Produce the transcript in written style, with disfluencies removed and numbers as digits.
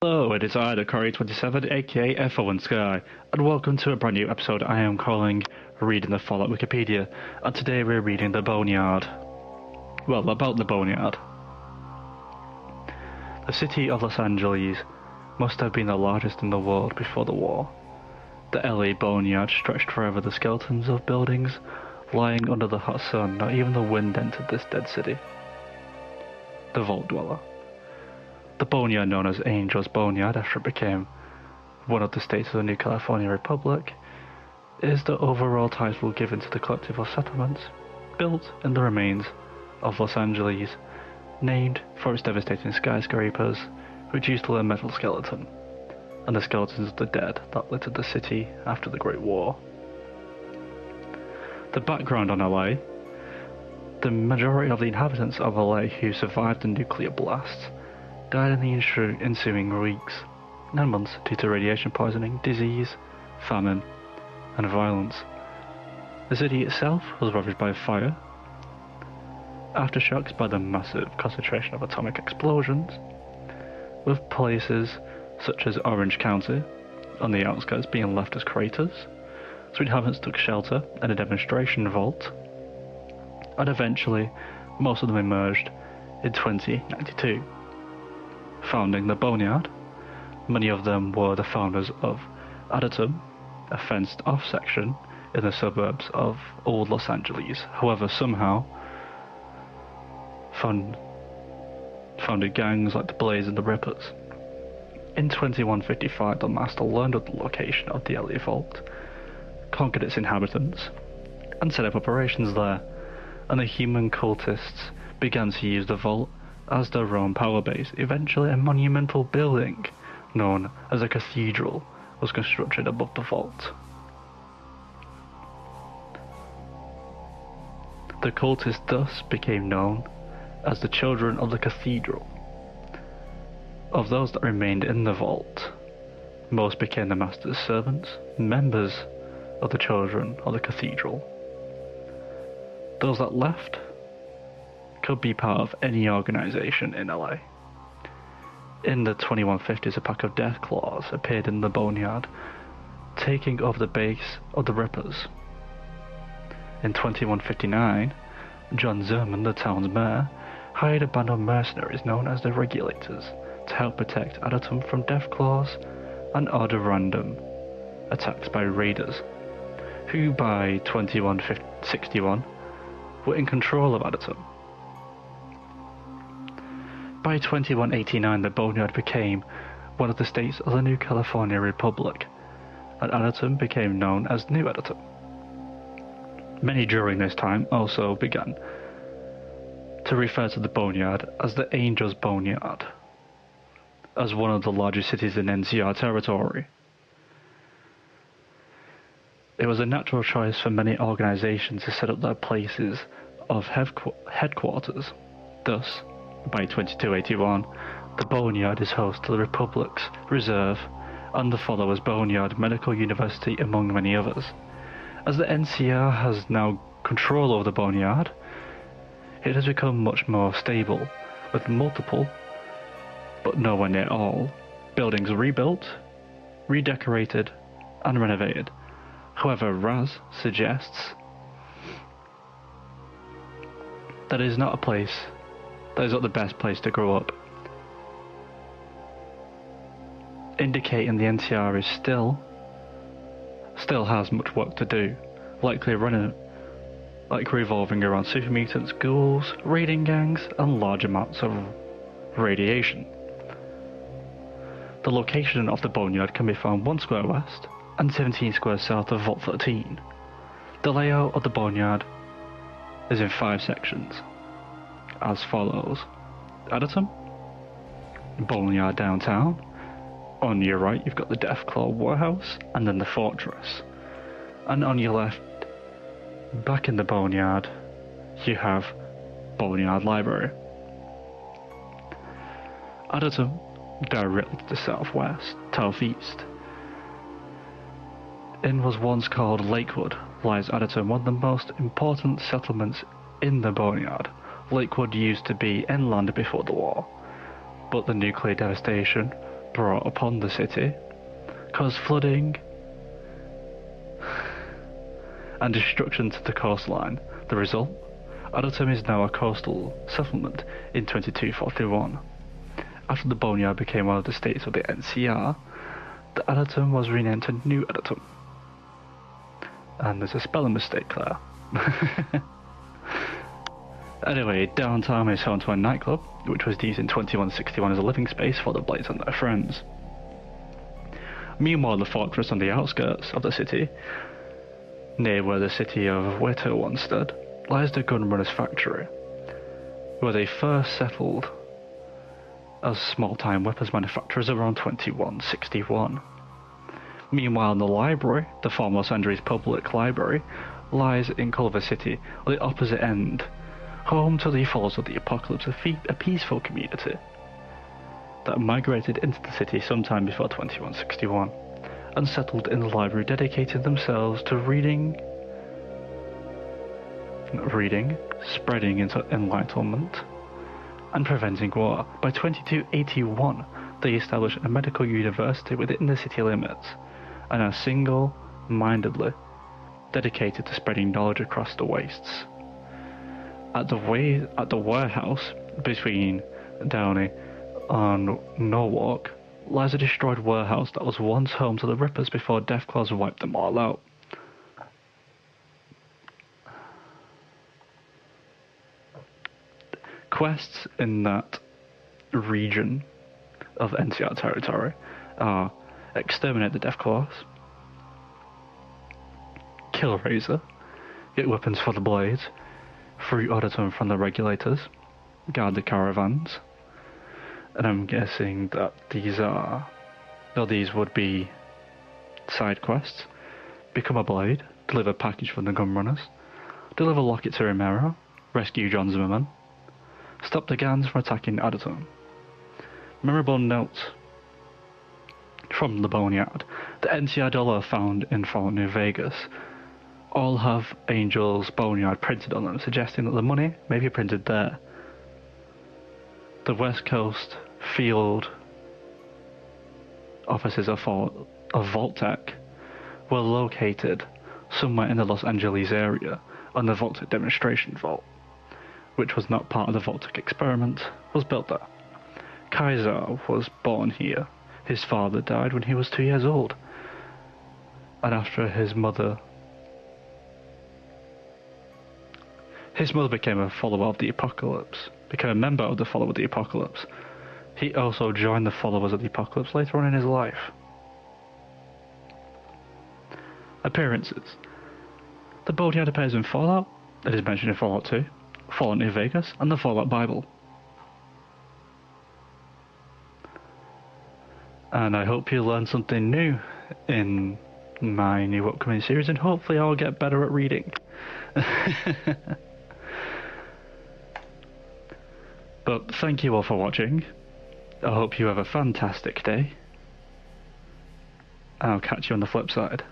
Hello, it is I, the Corey27, aka F01 Sky, and welcome to a brand new episode I am calling Reading the Fallout Wikipedia, and today we're reading the Boneyard. Well, about the Boneyard. The city of Los Angeles must have been the largest in the world before the war. The LA Boneyard stretched forever, the skeletons of buildings lying under the hot sun, not even the wind entered this dead city. The Vault Dweller. The Boneyard, known as Angel's Boneyard after it became one of the states of the new California Republic, is the overall title given to the collective of settlements built in the remains of Los Angeles, named for its devastating skyscrapers, reduced to a metal skeleton, and the skeletons of the dead that littered the city after the Great War. The background on LA. The majority of the inhabitants of LA who survived the nuclear blasts died in the ensuing weeks and months due to radiation poisoning, disease, famine, and violence. The city itself was ravaged by fire, aftershocks by the massive concentration of atomic explosions, with places such as Orange County on the outskirts being left as craters, so inhabitants took shelter in a demonstration vault, and eventually most of them emerged in 2092. Founding the Boneyard, many of them were the founders of Adatum, a fenced-off section in the suburbs of old Los Angeles. However, somehow founded gangs like the Blaze and the Rippers. In 2155, the Master learned of the location of the LA Vault, conquered its inhabitants, and set up operations there, and the human cultists began to use the Vault as their own power base. Eventually, a monumental building known as a cathedral was constructed above the vault. The cultists thus became known as the Children of the Cathedral. Of those that remained in the vault, most became the Master's servants, members of the Children of the Cathedral. Those that left could be part of any organisation in LA. In the 2150s, a pack of death claws appeared in the Boneyard, taking over the base of the Rippers. In 2159, John Zerman, the town's mayor, hired a band of mercenaries known as the Regulators to help protect Adatum from death claws and other random attacks by raiders, who by 2161 were in control of Adatum. By 2189, the Boneyard became one of the states of the new California Republic, and Adatum became known as New Adatum. Many during this time also began to refer to the Boneyard as the Angel's Boneyard, as one of the largest cities in NCR territory. It was a natural choice for many organizations to set up their places of headquarters. Thus, by 2281, the Boneyard is host to the Republic's Reserve and the Followers Boneyard Medical University, among many others. As the NCR has now control over the Boneyard, it has become much more stable, with multiple, but nowhere near all, buildings rebuilt, redecorated, and renovated. However, Raz suggests that it is not the best place to grow up, indicating the NCR is still has much work to do, likely revolving around super mutants, ghouls, raiding gangs, and large amounts of radiation. The location of the Boneyard can be found 1 square west and 17 squares south of Vault 13. The layout of the Boneyard is in 5 sections, as follows: Adatum, Boneyard downtown. On your right, you've got the Deathclaw Warehouse, and then the Fortress. And on your left, back in the Boneyard, you have Boneyard Library. Adatum, directly to the southeast. In was once called Lakewood, lies Adatum, one of the most important settlements in the Boneyard. Lakewood used to be inland before the war, but the nuclear devastation brought upon the city caused flooding and destruction to the coastline. The result? Adultum is now a coastal settlement in 2241. After the Boneyard became one of the states of the NCR, the Adultum was renamed to New Adultum. And there's a spelling mistake there. Anyway, downtown is home to a nightclub, which was used in 2161 as a living space for the Blades and their friends. Meanwhile, the fortress on the outskirts of the city, near where the city of Weto once stood, lies the gunrunner's factory, where they first settled as small-time weapons manufacturers around 2161. Meanwhile, the library, the former Los Angeles Public Library, lies in Culver City, on the opposite end, home to the followers of the Apocalypse, a peaceful community that migrated into the city sometime before 2161 and settled in the library, dedicating themselves to reading, spreading enlightenment, and preventing war. By 2281, they established a medical university within the city limits and are single-mindedly dedicated to spreading knowledge across the wastes. At the warehouse between Downey and Norwalk lies a destroyed warehouse that was once home to the Rippers before Deathclaws wiped them all out. Quests in that region of NCR territory are exterminate the Deathclaws, kill Razor, get weapons for the Blades, free Auditum from the Regulators, guard the caravans, and I'm guessing that these would be side quests. Become a Blade, deliver package from the Gunrunners, deliver Locket to Romero, rescue John Zimmerman, stop the Gans from attacking Auditum. Memorable notes from the Boneyard. The NCR dollar found in Fort New Vegas all have Angel's Boneyard printed on them, suggesting that the money may be printed there. The West Coast field offices of Vault-Tec were located somewhere in the Los Angeles area, and the Vault-Tec demonstration vault, which was not part of the Vault-Tec experiment, was built there. Kaiser was born here. His father died when he was 2 years old, and after his mother became a follower of the Apocalypse, became a member of the Follower of the Apocalypse. He also joined the Followers of the Apocalypse later on in his life. Appearances. The Boneyard appears in Fallout, it is mentioned in Fallout 2, Fallout New Vegas, and the Fallout Bible. And I hope you learned something new in my new upcoming series, and hopefully I'll get better at reading. But thank you all for watching. I hope you have a fantastic day. I'll catch you on the flip side.